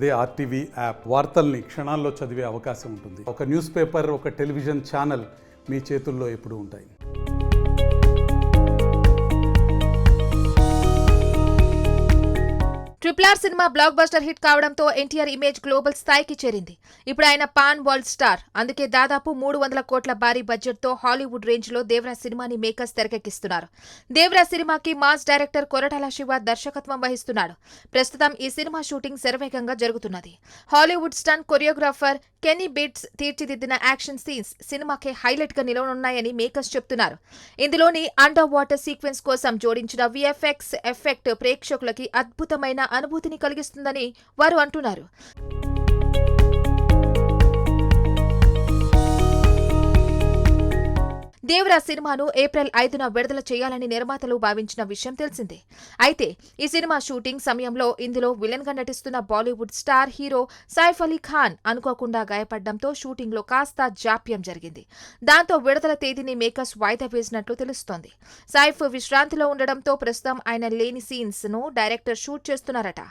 అదే RTV app వార్తల్ని క్షణాల్లో చదివే అవకాశం ఉంటుంది. ఒక న్యూస్ పేపర్, ఒక టెలివిజన్ ఛానల్ మీ చేతుల్లో ఎప్పుడూ ఉంటాయి. RRR cinema block buster hit కావడంతో ఎన్టీఆర్ ఇమేజ్ గ్లోబల్ స్థాయికి చేరింది. ఇప్పుడు ఆయన పాన్ వరల్డ్ స్టార్. అందుకే దాదాపు 300 కోట్ల భారీ బడ్జెట్ తో హాలీవుడ్ రేంజ్ లో దేవరా సినిమాని మేకర్స్ తెరకెక్కిస్తున్నారు. దేవరా సినిమాకి మాస్ డైరెక్టర్ కొరటాల శివ దర్శకత్వం వహిస్తున్నాడు. ప్రస్తుతం ఈ సినిమా షూటింగ్ శరవేగంగా జరుగుతున్నది. హాలీవుడ్ స్టంట్ కొరియోగ్రాఫర్ కెనీ బిట్స్ తీర్చిదిద్దిన యాక్షన్ సీన్స్ సినిమాకి హైలైట్ గా నిలవనున్నాయని మేకర్స్ చెప్తున్నారు. ఇందులోని అండర్ వాటర్ సీక్వెన్స్ కోసం జోడించిన విఎఫ్ఎక్స్ ఎఫెక్ట్ ప్రేక్షకులకి అద్భుతమైన అనుభూతిని కలిగిస్తుందని వారు అంటున్నారు. దేవరా సినిమాను ఏప్రిల్ 5న విడుదల చేయాలని నిర్మాతలు భావించిన విషయం తెలిసిందే. అయితే ఈ సినిమా షూటింగ్ సమయంలో ఇందులో విలన్ గా నటిస్తున్న బాలీవుడ్ స్టార్ హీరో సైఫ్ అలీ ఖాన్ అనుకోకుండా గాయపడడంతో షూటింగ్ లో కాస్త జాప్యం జరిగింది. దాంతో విడుదల తేదీని మేకర్స్ వాయిదా వేసినట్లు తెలుస్తోంది. సైఫ్ విశ్రాంతిలో ఉండడంతో ప్రస్తుతం ఆయన లేని సీన్స్ ను డైరెక్టర్ షూట్ చేస్తున్నారట.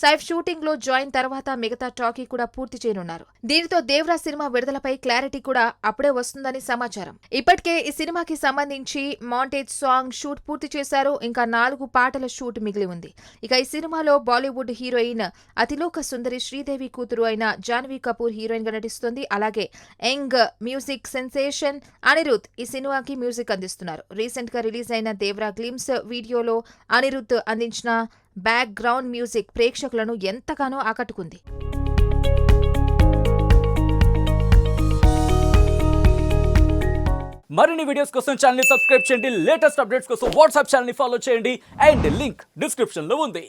సైఫ్ షూటింగ్ లో జాయిన్ తర్వాత మిగతా టాకీ కూడా పూర్తి చేయనున్నారు. దీనితో దేవరా సినిమా విడుదలపై క్లారిటీ కూడా అప్పుడే వస్తుందని సమాచారం. ఇప్పటికే ఈ సినిమాకి సంబంధించి మాంటేజ్ సాంగ్ షూట్ పూర్తి చేశారు. ఇంకా 4 పాటల షూట్ మిగిలి ఉంది. ఇక ఈ సినిమాలో బాలీవుడ్ హీరోయిన్ అతిలోక సుందరి శ్రీదేవి కూతురు అయిన జాన్వీ కపూర్ హీరోయిన్ గా నటిస్తుంది. అలాగే యంగ్ మ్యూజిక్ సెన్సేషన్ అనిరుద్ ఈ సినిమాకి మ్యూజిక్ అందిస్తున్నారు. రీసెంట్ గా రిలీజ్ అయిన దేవరా గ్లిమ్స్ వీడియోలో అనిరుద్ అందించిన బ్యాక్ గ్రౌండ్ మ్యూజిక్ ప్రేక్షకులను ఎంతగానో ఆకట్టుకుంది. మరిన్ని వీడియోస్ కోసం ఛానల్ ని సబ్స్క్రైబ్ చేయండి. లేటెస్ట్ అప్డేట్స్ కోసం వాట్సాప్ ఛానల్ ని ఫాలో చేయండి. అండ్ లింక్ డిస్క్రిప్షన్ లో ఉంది.